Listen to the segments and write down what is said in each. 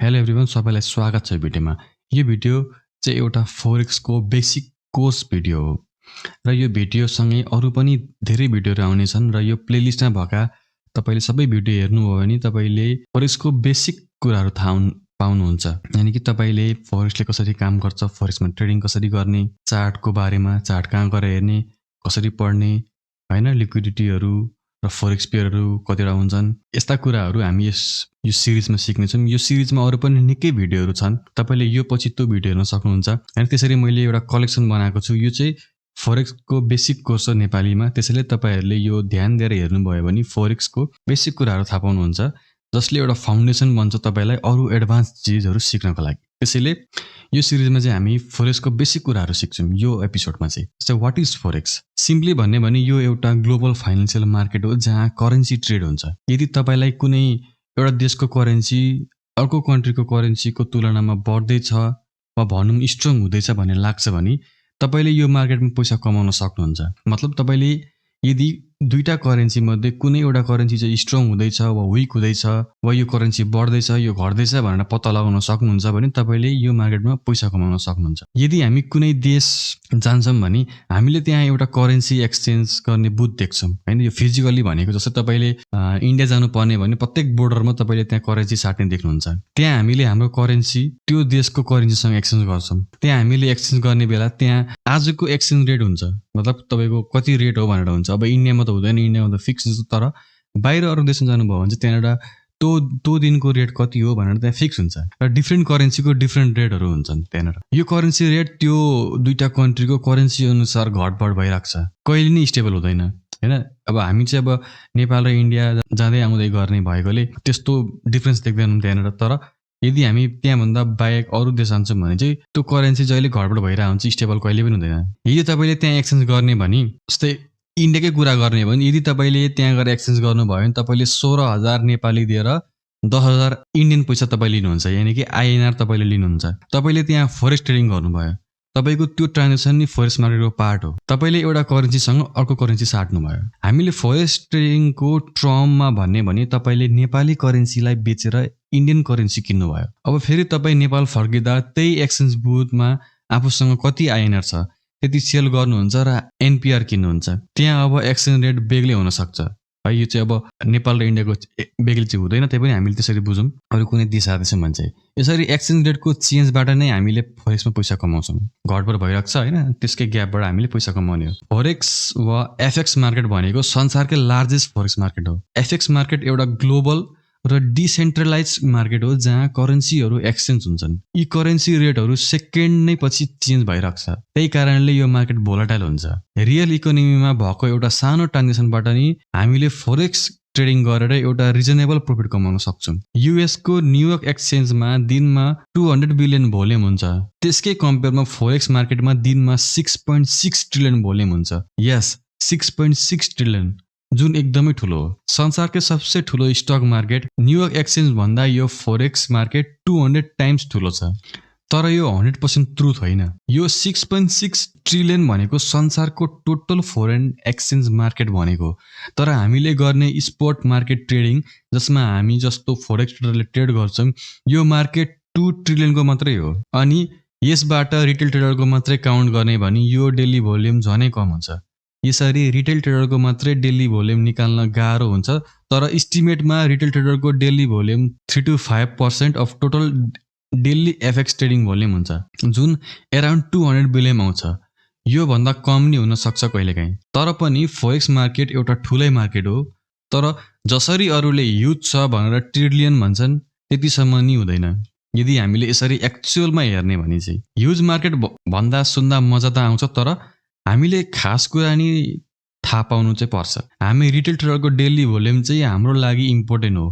Hello everyone, सबैलाई स्वागत छ भिडियोमा। यो भिडियो चाहिँ एउटा फोरेक्सको बेसिक कोर्स भिडियो हो र यो भिडियोसँगै अरू पनि धेरै भिडियोहरू आउनेछन् र यो प्लेलिस्टमा भएका तपाईले सबै भिडियो हेर्नुभयो भने तपाईले फोरेक्सको बेसिक कुराहरू थाहा पाउनुहुन्छ। यानी कि तपाईले फोरेक्सले कसरी काम गर्छ, फोरेक्समा ट्रेडिङ कसरी गर्ने, चार्टको बारेमा, चार्ट कहाँ गएर हेर्ने, कसरी पढ्ने, हैन, लिक्विडिटीहरू र फोरेक्स पेयरहरू कतिवटा हुन्छन्, यस्ता कुराहरू हामी यो सिरिजमा सिक्नेछौँ। यो सिरिजमा अरू पनि निकै भिडियोहरू छन्, तपाईले यो पछि त्यो भिडियो हेर्न सक्नुहुन्छ। अनि त्यसरी मैले एउटा कलेक्सन बनाएको छु। यो चाहिँ फोरेक्सको बेसिक कोर्स हो नेपालीमा, त्यसैले तपाईहरूले यो ध्यान दिएर हेर्नुभयो भने फोरेक्सको बेसिक कुराहरू थाहा पाउनुहुन्छ, जसले एउटा फाउन्डेसन बन्छ तपाईलाई अरू एडभान्स चिजहरू सिक्नको लागि। त्यसैले यो सिरिजमा चाहिँ हामी फोरेक्सको बेसिक कुराहरू सिक्छौँ। यो एपिसोडमा चाहिँ जस्तै वाट इज फोरेक्स, सिम्पली भन्ने भने यो एउटा ग्लोबल फाइनेन्सियल मार्केट हो जहाँ करेन्सी ट्रेड हुन्छ। यदि तपाईलाई कुनै एउटा देशको करेन्सी अर्को कन्ट्रीको करेन्सीको तुलनामा बढ्दैछ वा भनौँ स्ट्रङ हुँदैछ भन्ने लाग्छ भने तपाईले यो मार्केटमा पैसा कमाउन सक्नुहुन्छ। मतलब तपाईले यदि दुईटा करेन्सी मध्ये कुनै एउटा करेन्सी चाहिँ स्ट्रङ हुँदैछ वा विक हुँदैछ वा यो करेन्सी बढ्दैछ यो घट्दैछ भनेर पत्ता लगाउन सक्नुहुन्छ भने तपाईले यो मार्केटमा पैसा कमाउन सक्नुहुन्छ। यदि हामी कुनै देश जान्छौँ भने हामीले त्यहाँ एउटा करेन्सी एक्सचेन्ज गर्ने बुथ देख्छौँ, हैन। यो फिजिकली भनेको जस्तै तपाईले इन्डिया जानु पर्ने भने प्रत्येक बोर्डरमा तपाईले त्यहाँ करेन्सी साट्ने देख्नुहुन्छ। त्यहाँ हामीले हाम्रो करेन्सी त्यो देशको करेन्सीसँग एक्सचेन्ज गर्छौँ। त्यहाँ हामीले एक्सचेन्ज गर्ने बेला त्यहाँ आजको एक्सचेन्ज रेट हुन्छ, मतलब तपाईको कति रेट हो भनेर हुन्छ। अब इन्डियामा त हुँदैन, इन्डियामा त फिक्स हुन्छ, तर बाहिर अरू देशमा जानुभयो भने चाहिँ त्यहाँबाट त्यो दिनको रेट कति हो भनेर त्यहाँ फिक्स हुन्छ र डिफ्रेन्ट करेन्सीको डिफ्रेन्ट रेटहरू हुन्छन् त्यहाँनिर। यो करेन्सी रेट त्यो दुईटा कन्ट्रीको करेन्सी अनुसार घटबढ भइरहेको छ, कहिले नै स्टेबल हुँदैन, हैन। अब हामी चाहिँ अब नेपाल र इन्डिया जाँदै आउँदै गर्ने भएकोले त्यस्तो डिफ्रेन्स देख्दैनौँ त्यहाँनिर। तर यदि हामी त्यहाँभन्दा बाहेक अरू देश जान्छौँ भने चाहिँ त्यो करेन्सी जहिले घटबढ भइरहेको हुन्छ, स्टेबल कहिले पनि हुँदैन। यदि तपाईँले त्यहाँ एक्सचेन्ज गर्ने भने जस्तै इन्डियाकै कुरा गर्ने भने यदि तपाईँले त्यहाँ गएर एक्सचेन्ज गर्नुभयो भने तपाईँले 16,000 नेपाली दिएर 10,000 इन्डियन पैसा तपाईँ लिनुहुन्छ, यानी कि आइएनआर तपाईँले लिनुहुन्छ। तपाईँले त्यहाँ फोरेक्स ट्रेडिङ गर्नुभयो, तपाईको त्यो ट्रान्जेक्सन नि फोरेक्स मार्केटको पार्ट हो। तपाईले एउटा करेन्सीसँग अर्को करेन्सी साट्नुभयो। हामीले फोरेक्स ट्रेडिङको टर्ममा भन्ने भने तपाईले नेपाली करेन्सीलाई बेचेर इन्डियन करेन्सी किन्नुभयो। अब फेरि तपाईँ नेपाल फर्किँदा त्यही एक्सचेन्ज बुथमा आफूसँग कति आइएनआर छ त्यति सेल गर्नुहुन्छ र एनपिआर किन्नुहुन्छ। त्यहाँ अब एक्सचेन्ज रेट बेग्लै हुन सक्छ है। यो चाहिँ अब नेपाल र इन्डियाको बेग्लै चाहिँ हुँदैन, त्यही पनि हामीले त्यसरी बुझौँ। अरू कुनै देश जाँदैछौँ भने चाहिँ यसरी एक्सचेन्ज रेटको चेन्जबाट नै हामीले फोरेक्समा पैसा कमाउँछौँ। घटबढ भइरहेको छ, हैन, त्यसकै ग्यापबाट हामीले पैसा कमाउने हो। फोरेक्स वा एफएक्स मार्केट भनेको संसारकै लार्जेस्ट फोरेक्स मार्केट हो। एफएक्स मार्केट एउटा ग्लोबल र डिसेन्ट्रलाइज मार्केट हो जहाँ करेन्सीहरू एक्सचेन्ज हुन्छन्। यी करेन्सी रेटहरू सेकेन्ड नै पछि चेन्ज भइरहेको छ, त्यही कारणले यो मार्केट भोलाटाइल हुन्छ। रियल इकोनोमीमा भएको एउटा सानो ट्रान्जेक्सनबाट नि हामीले फोरेक्स ट्रेडिङ गरेर एउटा रिजनेबल प्रफिट कमाउन सक्छौँ। युएसको न्युयोर्क एक्सचेन्जमा दिनमा 200 बिलियन भोल्युम हुन्छ, त्यसकै कम्पेयरमा फोरेक्स मार्केटमा दिनमा 6.6 ट्रिलियन भोल्युम हुन्छ। यस, 6.6 ट्रिलियन, जुन एकदमै ठुलो हो। संसारकै सबसे ठुलो स्टक मार्केट न्युयोर्क एक्सचेन्ज भन्दा यो फोरेक्स मार्केट 200 टाइम्स ठुलो छ। तर यो 100% ट्रुथ होइन। यो 6.6 ट्रिलियन भनेको संसारको टोटल फोरेन एक्सचेन्ज मार्केट भनेको। तर हामीले गर्ने स्पोट मार्केट ट्रेडिङ जसमा हामी जस्तो फोरेक्स ट्रेडरले ट्रेड गर्छौँ, यो मार्केट 2 ट्रिलियनको मात्रै हो। अनि यसबाट रिटेल ट्रेडरको मात्रै काउन्ट गर्ने भने यो डेली भोल्युम झनै कम हुन्छ। यसरी रिटेल ट्रेडरको मात्रै डेली भोल्युम निकाल्न गाह्रो हुन्छ। तर इस्टिमेटमा रिटेल ट्रेडरको daily volume 3 to 5% of total daily FX trading volume हुन्छ, जुन एराउन्ड 200 बिलियन आउँछ। यो भन्दा कम नि हुन सक्छ कहिलेकाहीँ। तर पनि फोरेक्स मार्केट एउटा ठुलै मार्केट हो। तर जसरी अरूले ह्युज छ भनेर ट्रिलियन भन्छन् त्यतिसम्म नि हुँदैन। यदि हामीले यसरी एक्चुअलमा हेर्ने भने चाहिँ ह्युज मार्केट भन्दा सुन्दा मजा त आउँछ, तर हामीले खास कुरा नि थाहा पाउनु चाहिँ पर्छ। हामी रिटेल ट्रेडरको डेली भोल्युम चाहिँ हाम्रो लागि इम्पोर्टेन्ट हो।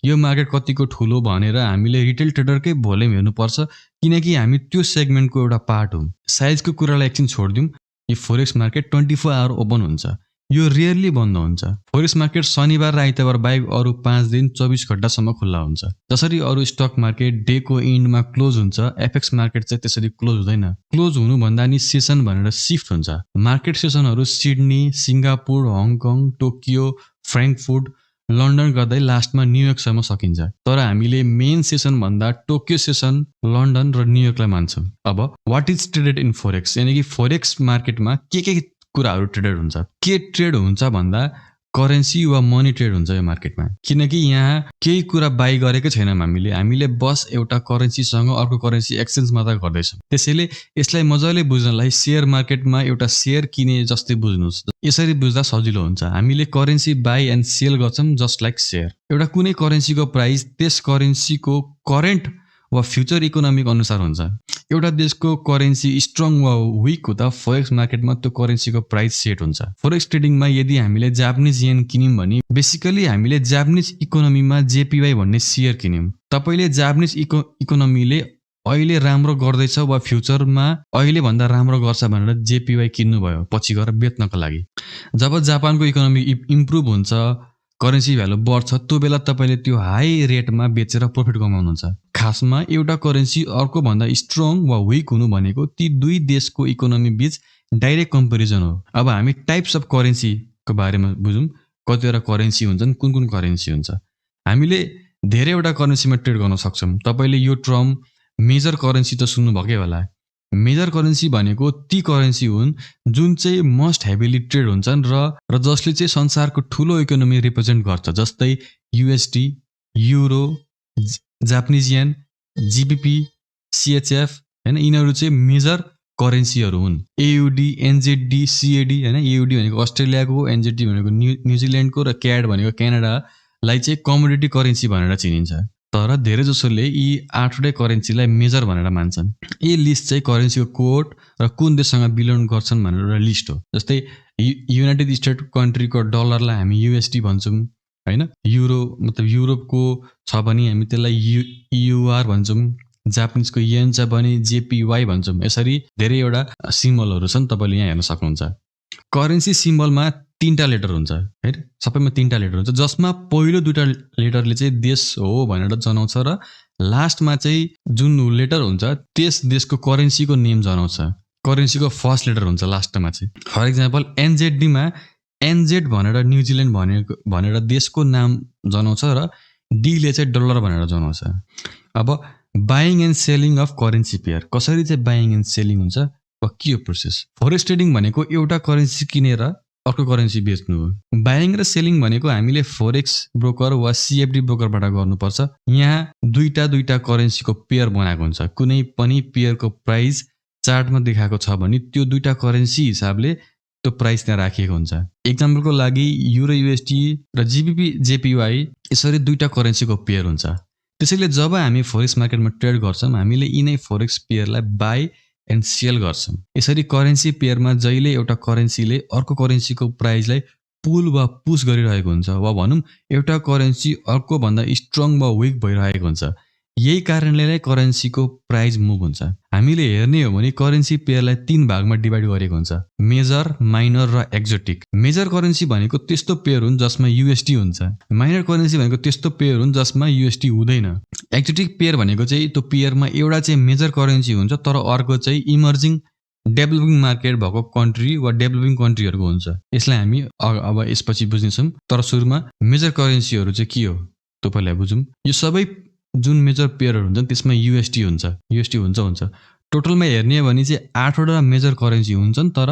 यो मार्केट कतिको ठुलो भनेर हामीले रिटेल ट्रेडरकै भोल्युम हेर्नुपर्छ, किनकि हामी त्यो सेगमेन्टको एउटा पार्ट हो। साइजको कुरालाई एकछिन छोडिदिउँ, यो फोरेक्स मार्केट 24 आवर ओपन हुन्छ, यो रेयरली बन्द हुन्छ। फोरेक्स मार्केट शनिबार र आइतबार बाहेक अरू 5 दिन 24 घण्टासम्म खुल्ला हुन्छ। जसरी अरू स्टक मार्केट डेको इन्डमा क्लोज हुन्छ, एफएक्स मार्केट चाहिँ त्यसरी क्लोज हुँदैन। क्लोज हुनुभन्दा नि सेसन भनेर सिफ्ट हुन्छ। मार्केट सेसनहरू Sydney, Singapore, Hong Kong, Tokyo, Frankfurt London गर्दै लास्टमा न्युयोर्कसम्म सकिन्छ। तर हामीले मेन सेसन भन्दा टोकियो सेसन, लन्डन र न्युयोर्कलाई मान्छौँ। अब what is traded in forex, यानि कि फोरेक्स मार्केटमा के कुराहरू ट्रेडेड हुन्छ? के ट्रेड हुन्छ भन्दा करेन्सी वा मनी ट्रेड हुन्छ यो मार्केटमा। किनकि यहाँ केही कुरा बाई गरेकै छैनौँ हामीले बस एउटा करेन्सीसँग अर्को करेन्सी एक्सचेन्ज मात्र गर्दैछौँ। त्यसैले यसलाई मजाले बुझ्नलाई सेयर मार्केटमा एउटा सेयर किने जस्तै बुझ्नुहोस्। यसरी बुझ्दा सजिलो हुन्छ। हामीले करेन्सी बाई एन्ड सेल गर्छौँ जस्ट लाइक सेयर। एउटा कुनै करेन्सीको प्राइस त्यस करेन्सीको करेन्ट वा फ्युचर इकोनोमिक अनुसार हुन्छ। एउटा देशको करेन्सी स्ट्रङ वा विक हुँदा फोरेक्स मार्केटमा त्यो करेन्सीको प्राइस सेट हुन्छ। फोरेक्स ट्रेडिङमा यदि हामीले जापानिज येन किन्यौँ भने बेसिकली हामीले जापानिज इकोनोमीमा जेपीवाई भन्ने सेयर किन्यौँ। तपाईँले जापानिज इकोनोमीले अहिले राम्रो गर्दैछ वा फ्युचरमा अहिले भन्दा राम्रो गर्छ भनेर जेपीवाई किन्नुभयो पछि गएर बेच्नको लागि। जब जापानको इकोनोमी इम्प्रुभ हुन्छ, करेन्सी भ्यालु बढ्छ, त्यो बेला तपाईँले त्यो हाई रेटमा बेचेर प्रफिट कमाउनुहुन्छ। खासमा एउटा करेन्सी अर्को भन्दा स्ट्रङ वा विक हुनु भनेको ती दुई देशको इकोनोमी बीच डाइरेक्ट कम्पेरिजन हो। अब हामी टाइप्स अफ करेन्सीको बारेमा बुझौँ। कतिवटा करेन्सी हुन्छन्, कुन करेन्सी हुन्छ। हामीले धेरैवटा करेन्सीमा ट्रेड गर्न सक्छौँ। तपाईँले यो टर्म मेजर करेन्सी त सुन्नुभएकै होला। मेजर करेन्सी भनेको ती करेन्सी हुन् जुन चाहिँ मोस्ट हेभिली ट्रेड हुन्छन् र जसले चाहिँ संसारको ठुलो इकोनोमी रिप्रेजेन्ट गर्छ। जस्तै युएसडी, युरो, जापानिज येन, जीबीपी, सीएचएफ हैन, यिनीहरू चाहिँ मेजर करेन्सीहरू हुन्। एयुडी, एनजेडी, सीएडी हैन, एयुडी भनेको अस्ट्रेलियाको, एनजेडी भनेको न्युजिल्यान्डको र क्याड भनेको क्यानाडालाई चाहिँ कमोडिटी करेन्सी भनेर चिनिन्छ। तर धेरै जसोले यी 8वटै करेन्सीलाई मेजर भनेर मान्छन्। यो लिस्ट चाहिँ करेन्सीको कोड र कुन देशसँग बिलोङ गर्छन् भनेर एउटा लिस्ट हो। जस्तै युनाइटेड स्टेट कन्ट्रीको डलरलाई हामी युएसडी भन्छौँ हैन। युरो मतलब युरोपको छ भने हामी त्यसलाई युआर भन्छौँ। जापानिजको येन छ भने जेपीवाई भन्छौँ। यसरी धेरैवटा सिम्बलहरू छन्, तपाईँले यहाँ हेर्न सक्नुहुन्छ। करेन्सी सिम्बलमा 3टा लेटर हुन्छ है, सबैमा 3टा लेटर हुन्छ, जसमा पहिलो 2टा लेटरले चाहिँ देश हो भनेर जनाउँछ र लास्टमा चाहिँ जुन लेटर हुन्छ त्यस देशको करेन्सीको नेम जनाउँछ। करेन्सीको फर्स्ट लेटर हुन्छ लास्टमा चाहिँ। फर इक्जाम्पल एनजेडीमा एनजेड भनेर न्युजिल्यान्ड भनेर देशको नाम जनाउँछ र डीले चाहिँ डलर भनेर जनाउँछ। अब buying and selling of currency pair, कसरी चाहिँ बाइङ एन्ड सेलिङ हुन्छ वा के हो प्रोसेस? फोरेक्स ट्रेडिङ भनेको एउटा करेन्सी किनेर अर्को करेन्सी बेच्नु हो। बाइङ र सेलिङ भनेको हामीले फोरेक्स ब्रोकर वा सीएफडी ब्रोकरबाट गर्नुपर्छ। यहाँ दुईटा करेन्सीको पेयर बनाएको हुन्छ। कुनै पनि पेयरको प्राइस चार्टमा देखाएको छ भने त्यो दुईटा करेन्सी हिसाबले त्यो प्राइस त्यहाँ राखिएको हुन्छ। एक्जाम्पलको लागि युरो युएसडी र जीबीपी जेपीवाई यसरी दुईटा करेन्सीको पेयर हुन्छ। त्यसैले जब हामी फोरेक्स मार्केटमा ट्रेड गर्छौँ हामीले यिनै फोरेक्स पेयरलाई बाई एन्ड सेल गर्छौँ। यसरी करेन्सी पेयरमा जहिले एउटा करेन्सीले अर्को करेन्सीको प्राइसलाई पुल वा पुस गरिरहेको हुन्छ, वा भनौँ एउटा करेन्सी अर्को भन्दा स्ट्रङ वा विक भइरहेको हुन्छ। यही कारणले नै करेन्सीको प्राइस मुभ हुन्छ। हामीले हेर्ने हो भने करेन्सी पेयरलाई 3 भागमा डिभाइड गरेको हुन्छ, मेजर, माइनर र एक्जोटिक। मेजर करेन्सी भनेको त्यस्तो पेयर हुन् जसमा युएसडी हुन्छ। माइनर करेन्सी भनेको त्यस्तो पेयर हुन् जसमा युएसडी हुँदैन। एक्जोटिक पेयर भनेको चाहिँ त्यो पेयरमा एउटा चाहिँ मेजर करेन्सी हुन्छ तर अर्को चाहिँ इमर्जिङ डेभलपिङ मार्केट भएको कन्ट्री वा डेभलपिङ कन्ट्रीहरूको हुन्छ। यसलाई हामी अब यसपछि बुझ्नेछौँ। तर सुरुमा मेजर करेन्सीहरू चाहिँ के हो त्यो पहिला बुझौँ। यो सबै जुन मेजर पेयरहरू हुन्छन् त्यसमा युएसडी हुन्छ। टोटलमा हेर्ने हो भने चाहिँ 8वटा मेजर करेन्सी हुन्छन्, तर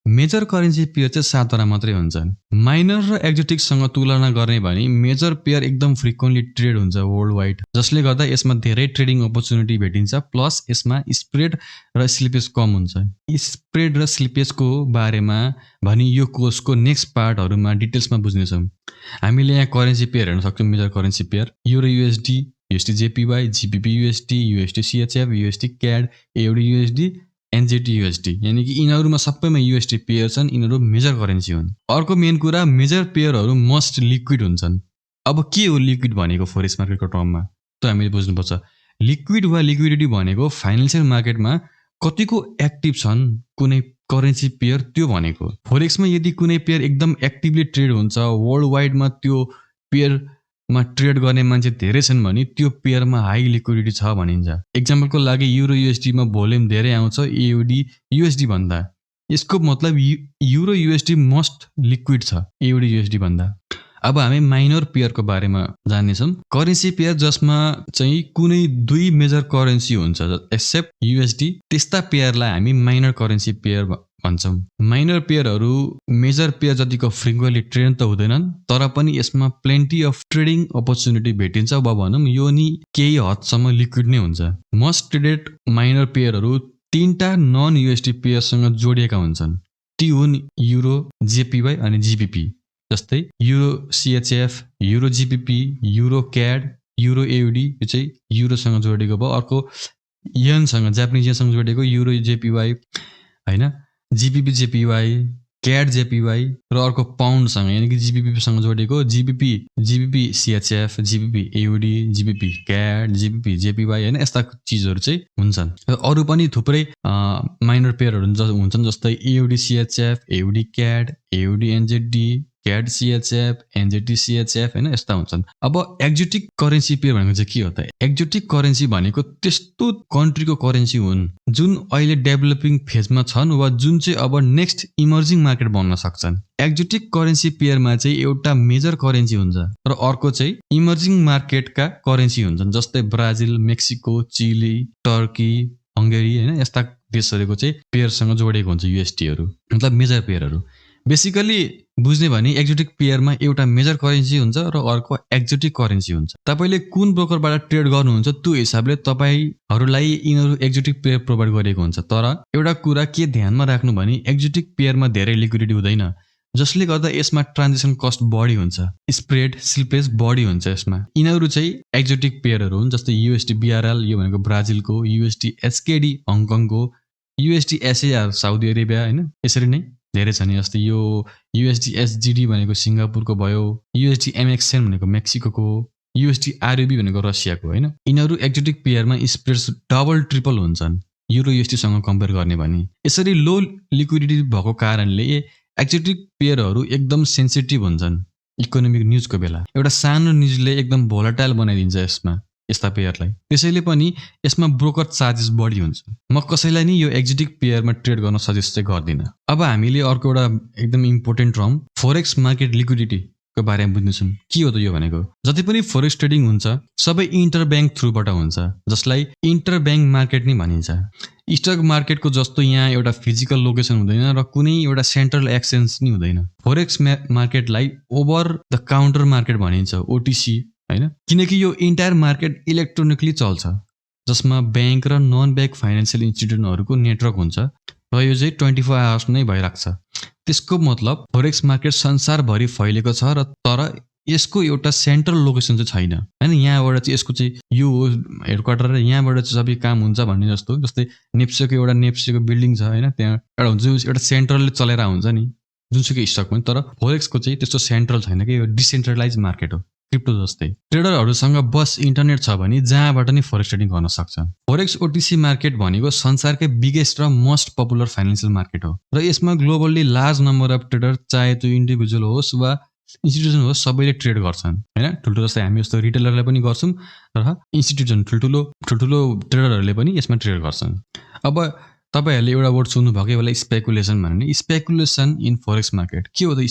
मेजर करेन्सी पेयर चाहिँ 7वटा मात्रै हुन्छन्। माइनर र एक्जोटिकसँग तुलना गर्ने भने मेजर पेयर एकदम फ्रिक्वेन्टली ट्रेड हुन्छ वर्ल्ड वाइड, जसले गर्दा यसमा धेरै ट्रेडिङ अपर्च्युनिटी भेटिन्छ। प्लस यसमा स्प्रेड र स्लिपेज कम हुन्छ। स्प्रेड र स्लिपेजको बारेमा भनी यो कोर्सको नेक्स्ट पार्टहरूमा डिटेल्समा बुझ्नेछौँ। हामीले यहाँ करेन्सी पेयर हेर्न सक्छौँ। Major currency pair euro USD, USD JPY, GBP USD, USD CHF, USD CAD, AUD USD, NZD USD, यानि कि यिनीहरूमा सबैमा युएसडी पेयर छन्। यिनीहरू मेजर करेन्सी हुन्। अर्को मेन कुरा, मेजर पेयरहरू मोस्ट लिक्विड हुन्छन्। अब के हो लिक्विड भनेको फोरेक्स मार्केटको टर्ममा त्यो हामीले बुझ्नुपर्छ। लिक्विड वा लिक्विडिटी भनेको फाइनेन्सियल मार्केटमा कतिको एक्टिभ छन् कुनै करेन्सी पेयर त्यो भनेको। फोरेक्समा यदि कुनै पेयर एकदम एक्टिभली ट्रेड हुन्छ, वर्ल्ड वाइडमा त्यो पेयरमा ट्रेड गर्ने मान्छे धेरै छन् भने त्यो पेयरमा हाई लिक्विडिटी छ भनिन्छ। एक्जाम्पलको लागि युरो युएसडीमा भोल्युम धेरै आउँछ एयुडी युएसडी भन्दा। यसको मतलब युरो युएसडी मोस्ट लिक्विड छ एयुडी युएसडी भन्दा। अब हामी माइनर पेयरको बारेमा जान्नेछौँ। करेन्सी पेयर जसमा चाहिँ कुनै दुई मेजर करेन्सी हुन्छ एक्सेप्ट युएसडी, त्यस्ता पेयरलाई हामी माइनर करेन्सी पेयर भन्छौँ। माइनर पेयरहरू मेजर पेयर जतिको फ्रिक्वेन्टली ट्रेड त हुँदैनन्, तर पनि यसमा प्लेन्टी अफ ट्रेडिङ अपर्च्युनिटी भेटिन्छ, वा भनौँ यो नि केही हदसम्म लिक्विड नै हुन्छ। मोस्ट ट्रेडेड माइनर पेयरहरू 3टा नन युएसडी पेयरसँग जोडिएका हुन्छन्। ती हुन् युरो, जेपीवाई अनि जीबीपी। जस्तै euro CHF, euro GBP, euro CAD, euro AUD, यो चाहिँ युरोसँग जोडिएको भयो। अर्को येनसँग, जापानिज येनसँग जोडिएको युरो जेपीवाई हैन, जीबीपी जेपीवाई, क्याड जेपीवाई, र अर्को पाउन्डसँग यानि कि जीबीपीसँग जोडिएको GBP CHF, GBP AUD, GBP CAD, GBP JPY हैन, यस्ता चीजहरू चाहिँ हुन्छन्। र अरु पनि थुप्रै माइनर पेयरहरू हुन्छन्, जस्तै एयुडी CHF, एयुडी क्याड, एयुडी NZD, क्याड CHF, NZD CHF हैन, यस्ता हुन्छन्। अब एक्जोटिक करेन्सी पेयर भनेको चाहिँ के हो त? एक्जोटिक करेन्सी भनेको त्यस्तो कन्ट्रीको करेन्सी हुन् जुन अहिले डेभलपिङ फेजमा छन्, वा जुन चाहिँ अब नेक्स्ट इमर्जिङ मार्केट बन्न सक्छन्। एक्जोटिक करेन्सी पेयरमा चाहिँ एउटा मेजर करेन्सी हुन्छ र अर्को चाहिँ इमर्जिङ मार्केटका करेन्सी हुन्छन्, जस्तै Brazil, Mexico, Chile, Turkey, Hungary हैन, यस्ता देशहरूको चाहिँ पेयरसँग जोडिएको हुन्छ युएसडीहरू, मतलब मेजर पेयरहरू। बेसिकली बुझ्ने भने एक्जोटिक पेयरमा एउटा मेजर करेन्सी हुन्छ र अर्को एक्जोटिक करेन्सी हुन्छ। तपाईले कुन ब्रोकरबाट ट्रेड गर्नुहुन्छ त्यो हिसाबले तपाईहरुलाई यिनीहरू एक्जोटिक पेयर प्रोभाइड गरेको हुन्छ। तर एउटा कुरा के ध्यानमा राख्नु भने एक्जोटिक पेयरमा धेरै लिक्विडिटी हुँदैन, जसले गर्दा यसमा ट्रान्जेक्सन कस्ट बढी हुन्छ, स्प्रेड स्लिपेज बढी हुन्छ यसमा। यिनीहरू चाहिँ एक्जोटिक पेयरहरू हुन्, जस्तै युएसडी बीआरएल, यो भनेको ब्राजिलको, युएसडी एचकेडी हङकङको, युएसडी एसएआर साउदी अरेबिया हैन, यसरी नै धेरै छन्। जस्तै यो युएसडी एसजीडी भनेको सिङ्गापुरको भयो, युएसडी एमएक्सएन भनेको मेक्सिको, युएसडी आरयुबी भनेको रसियाको हैन। यिनीहरू एक्जोटिक पेयरमा स्प्रेड्स डबल ट्रिपल हुन्छन् युरो युएसडी सँग कम्पेयर गर्ने भने। यसरी लो लिक्विडिटी भएको कारणले एक्जोटिक पेयरहरू एकदम सेन्सिटिभ हुन्छन् इकोनोमिक न्यूजको बेला। एउटा सानो न्यूजले एकदम भोलाटाइल बनाइदिन्छ यसमा यस्ता पेयरलाई। त्यसैले पनि यसमा ब्रोकर चार्जेस बढी हुन्छ। म कसैलाई नि यो एक्जोटिक पेयरमा ट्रेड गर्न सजेस्ट चाहिँ गर्दिन। अब हामीले अर्को एउटा एकदम important term forex market liquidity को बारेमा बुझ्नेछौँ। के हो त यो भनेको? जति पनि फोरेक्स ट्रेडिङ हुन्छ सबै इन्टर ब्याङ्क थ्रुबाट हुन्छ, जसलाई इन्टर ब्याङ्क मार्केट नै भनिन्छ। स्टक मार्केटको जस्तो यहाँ एउटा फिजिकल लोकेसन हुँदैन र कुनै एउटा सेन्ट्रल एक्सचेन्ज नि हुँदैन। फोरेक्स मार्केटलाई ओभर द काउन्टर मार्केट भनिन्छ, ओटीसी हैन, किनकि यो इन्टायर मार्केट इलेक्ट्रोनिकली चल्छ, जसमा ब्याङ्क र नन ब्याङ्क फाइनेन्सियल इन्स्टिट्युटहरूको नेटवर्क हुन्छ र यो चाहिँ 24 आवर्स नै भइराख्छ। त्यसको मतलब फोरेक्स मार्केट संसारभरि फैलेको छ र तर यसको एउटा सेन्ट्रल लोकेसन चाहिँ छैन हैन। यहाँबाट चाहिँ यसको चाहिँ यो हेडक्वार्टर र यहाँबाट चाहिँ सबै काम हुन्छ भन्ने जस्तो। जस्तै नेप्सेको एउटा नेप्सेको बिल्डिङ छ हैन, त्यहाँ एउटा हुन्छ एउटा सेन्ट्रलले चलेर हुन्छ नि जुनसुकै स्टक पनि। तर फोरेक्सको चाहिँ त्यस्तो सेन्ट्रल छैन कि, यो डिसेन्ट्रलाइज मार्केट हो, क्रिप्टो जस्तै। ट्रेडरहरूसँग बस इन्टरनेट छ भने जहाँबाट नि फोरेक्स ट्रेडिङ गर्न सक्छ। फोरेक्स ओटीसी मार्केट भनेको संसारकै बिगेस्ट र मोस्ट पपुलर फाइनेन्सियल मार्केट हो र यसमा globally large number of trader, चाहे त्यो इन्डिभिजुअल होस् वा इन्स्टिट्युसन होस्, सबैले ट्रेड गर्छन् हैन। ठुल्ठुलो जस्तै हामी जस्तो रिटेलरले पनि गर्छौँ र इन्स्टिट्युसन ठुल्ठुलो ट्रेडरहरूले पनि यसमा ट्रेड गर्छन्। अब तपाईहरुले एउटा वर्ड सुन्नुभएकै होला, स्पेकुलेसन भन्ने। स्पेकुलेसन इन फोरेक्स मार्केट के हो त?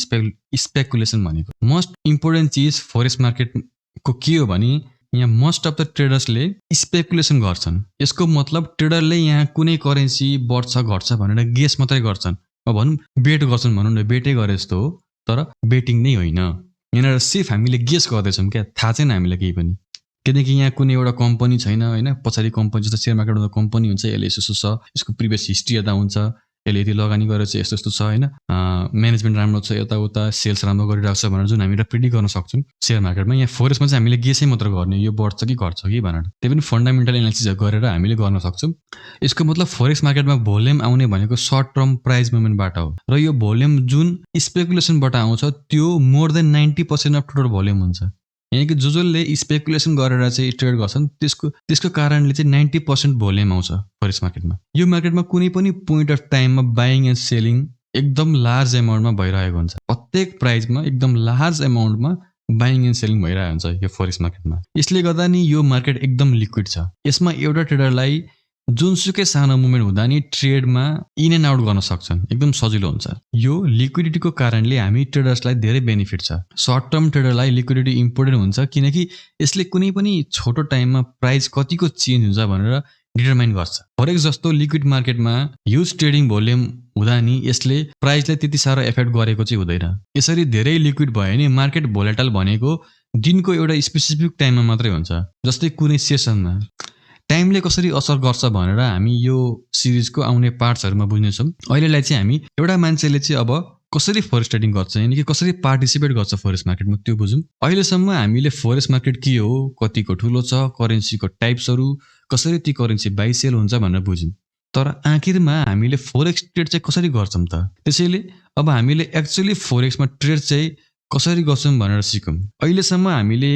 स्पेकुलेसन भनेको मोस्ट इम्पोर्टेन्ट चिज फोरेक्स मार्केटको के हो भने यहाँ मोस्ट अफ द ट्रेडर्सले स्पेकुलेसन गर्छन्। यसको मतलब ट्रेडरले यहाँ कुनै करेन्सी बढ्छ घट्छ भनेर गेस मात्रै गर्छन्, भनौँ बेट गर्छन्, भनौँ न बेटै गरे जस्तो हो, तर बेटिङ नै होइन। यहाँनिर सिर्फ हामीले गेस गर्दैछौँ क्या, थाहा छैन हामीलाई केही पनि, किनकि यहाँ कुनै एउटा कम्पनी छैन हैन। पछाडि कम्पनी जस्तो सेयर मार्केटमा कम्पनी हुन्छ, यसले यस्तो छ, यसको प्रिभियस हिस्ट्री यता हुन्छ, यसले यति लगानी गरेर चाहिँ यस्तो छ हैन, म्यानेजमेन्ट राम्रो छ, यताउता सेल्स राम्रो गरिरहेको छ भनेर जुन हामीले प्रिडिक्ट गर्न सक्छौँ सेयर मार्केटमा, यहाँ फोरेक्समा चाहिँ हामीले गेसै मात्र गर्ने, यो बढ्छ कि घट्छ कि भनेर। त्यही पनि फन्डामेन्टल एनालिसिस गरेर हामीले गर्न सक्छौँ। यसको मतलब फोरेक्स मार्केटमा भोल्युम आउने भनेको सर्ट टर्म प्राइस मुभमेन्टबाट हो, र यो भोल्युम जुन स्पेकुलेसनबाट आउँछ त्यो more than 90% of total volume हुन्छ। यानी कि जसले स्पेकुलेसन गरेर चाहिँ ट्रेड गर्छन् त्यसको कारणले चाहिँ 90% भोल्युम आउँछ फोरेक्स मार्केटमा। यो मार्केटमा कुनै पनि पोइन्ट अफ टाइममा बाइङ एन्ड सेलिङ एकदम लार्ज एमाउन्टमा भइरहेको हुन्छ। प्रत्येक प्राइसमा एकदम लार्ज एमाउन्टमा बाइङ एन्ड सेलिङ भइरहेको हुन्छ यो फोरेक्स मार्केटमा। यसले गर्दा नि यो मार्केट एकदम लिक्विड छ। यसमा एउटा ट्रेडरलाई जुनसुकै सानो मुभमेन्ट हुँदा नि ट्रेडमा इन एन्ड आउट गर्न सक्छन्, एकदम सजिलो हुन्छ। यो लिक्विडिटीको कारणले हामी ट्रेडर्सलाई धेरै बेनिफिट छ। सर्ट टर्म ट्रेडरलाई लिक्विडिटी इम्पोर्टेन्ट हुन्छ किनकि यसले कुनै पनि छोटो टाइममा प्राइस कतिको चेन्ज हुन्छ भनेर डिटरमाइन गर्छ। फरेक्स जस्तो लिक्विड मार्केटमा ह्युज ट्रेडिङ भोल्युम हुँदा नि यसले प्राइसलाई त्यति साह्रो एफेक्ट गरेको चाहिँ हुँदैन। यसरी धेरै लिक्विड भयो नि मार्केट भोलेटाइल भनेको दिनको एउटा स्पेसिफिक टाइममा मात्रै हुन्छ, जस्तै कुनै सेसनमा। टाइमले कसरी असर गर्छ भनेर हामी यो सिरिजको आउने पार्ट्सहरूमा बुझ्नेछौँ। अहिलेलाई चाहिँ हामी एउटा मान्छेले चाहिँ अब कसरी फरेक्स ट्रेडिङ गर्छ यानि कि कसरी पार्टिसिपेट गर्छ फरेक्स मार्केटमा त्यो बुझौँ। अहिलेसम्म हामीले फरेक्स मार्केट के हो, कतिको ठुलो छ, करेन्सीको टाइप्सहरू, कसरी ती करेन्सी बाइ सेल हुन्छ भनेर बुझ्यौँ। तर आखिरमा हामीले फरेक्स ट्रेड चाहिँ कसरी गर्छौँ त? त्यसैले अब हामीले एक्चुअली फरेक्समा ट्रेड चाहिँ कसरी गर्छौँ भनेर सिकौँ। अहिलेसम्म हामीले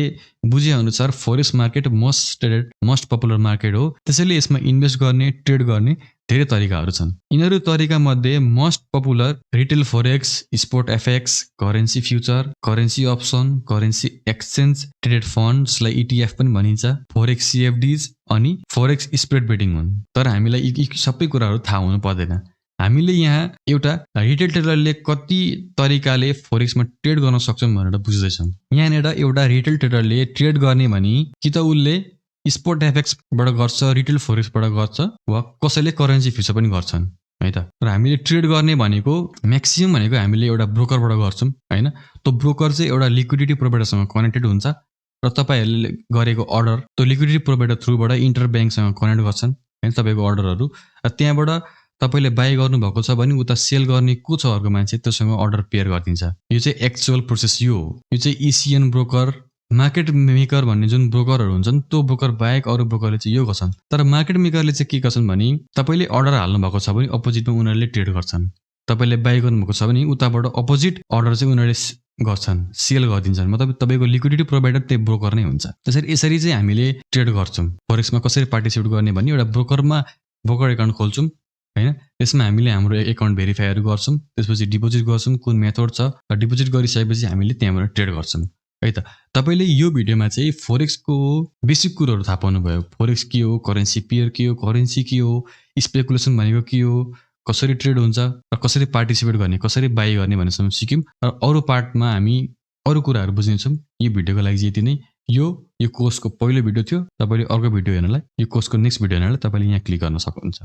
बुझेअनुसार forex market most popular market हो। त्यसैले यसमा इन्भेस्ट गर्ने, ट्रेड गर्ने धेरै तरिकाहरू छन्। यिनीहरू तरिकामध्ये most popular retail forex, spot FX, currency future, currency option, currency exchange traded फन्ड्सलाई ETF पनि भनिन्छ, फरेक्स CFDs अनि फरेक्स स्प्रेड बेटिङ हुन्। तर हामीलाई यी सबै कुराहरू थाहा हुनु पर्दैन। हामीले यहाँ एउटा रिटेल ट्रेडरले कति तरिकाले फरेक्समा ट्रेड गर्न सक्छौँ भनेर बुझ्दैछौँ। यहाँनिर एउटा रिटेल ट्रेडरले ट्रेड गर्ने भने कि त उसले स्पोट एफएक्सबाट गर्छ, रिटेल फरेक्सबाट गर्छ, वा कसैले करेन्सी फ्युचर पनि गर्छन् है त। र हामीले ट्रेड गर्ने भनेको म्याक्सिमम भनेको हामीले एउटा ब्रोकरबाट गर्छौँ हैन। त्यो ब्रोकर चाहिँ एउटा लिक्विडिटी प्रोभाइडरसँग कनेक्टेड हुन्छ र तपाईँहरूले गरेको अर्डर त्यो लिक्विडिटी प्रोभाइडर थ्रुबाट इन्टर ब्याङ्कसँग कनेक्ट गर्छन् हैन तपाईँको अर्डरहरू। र त्यहाँबाट तपाईँले बाई गर्नुभएको छ भने उता सेल गर्ने को छ अर्को मान्छे, त्योसँग अर्डर पेयर गरिदिन्छ। यो चाहिँ एक्चुअल प्रोसेस यो हो। यो चाहिँ ECN ब्रोकर, मार्केट मेकर भन्ने जुन ब्रोकरहरू हुन्छन् त्यो ब्रोकर बाहेक अरू ब्रोकरले चाहिँ यो गर्छन्। तर मार्केट मेकरले चाहिँ के गर्छन् भने तपाईँले अर्डर हाल्नु भएको छ भने अपोजिटमा उनीहरूले ट्रेड गर्छन्। तपाईँले बाई गर्नुभएको छ भने उताबाट अपोजिट अर्डर चाहिँ उनीहरूले गर्छन्, सेल गरिदिन्छन्। मतलब तपाईँको लिक्विडिटी प्रोभाइडर त्यही ब्रोकर नै हुन्छ। यसरी चाहिँ हामीले ट्रेड गर्छौँ। फरेक्समा कसरी पार्टिसिपेट गर्ने भने एउटा ब्रोकर एकाउन्ट खोल्छौँ हैन। त्यसमा हामीले हाम्रो एकाउन्ट भेरिफाईहरू गर्छौँ, त्यसपछि डिपोजिट गर्छौँ, कुन मेथड छ, र डिपोजिट गरिसकेपछि हामीले त्यहाँबाट ट्रेड गर्छौँ है त। तपाईँले यो भिडियोमा चाहिँ फरेक्सको बेसिक कुरोहरू थाहा पाउनुभयो। फरेक्स के हो, करेन्सी पेयर के हो, करेन्सी के हो, स्पेकुलेसन भनेको के हो, कसरी ट्रेड हुन्छ र कसरी पार्टिसिपेट गर्ने, कसरी बाई गर्ने भन्नेसम्म सिक्यौँ। र अरू पार्टमा हामी अरू कुराहरू बुझ्नेछौँ। यो भिडियोको लागि चाहिँ यति नै। यो कोर्सको पहिलो भिडियो थियो। तपाईँले अर्को भिडियो हेर्नलाई, यो कोर्सको नेक्स्ट भिडियो हेर्नलाई तपाईँले यहाँ क्लिक गर्न सक्नुहुन्छ।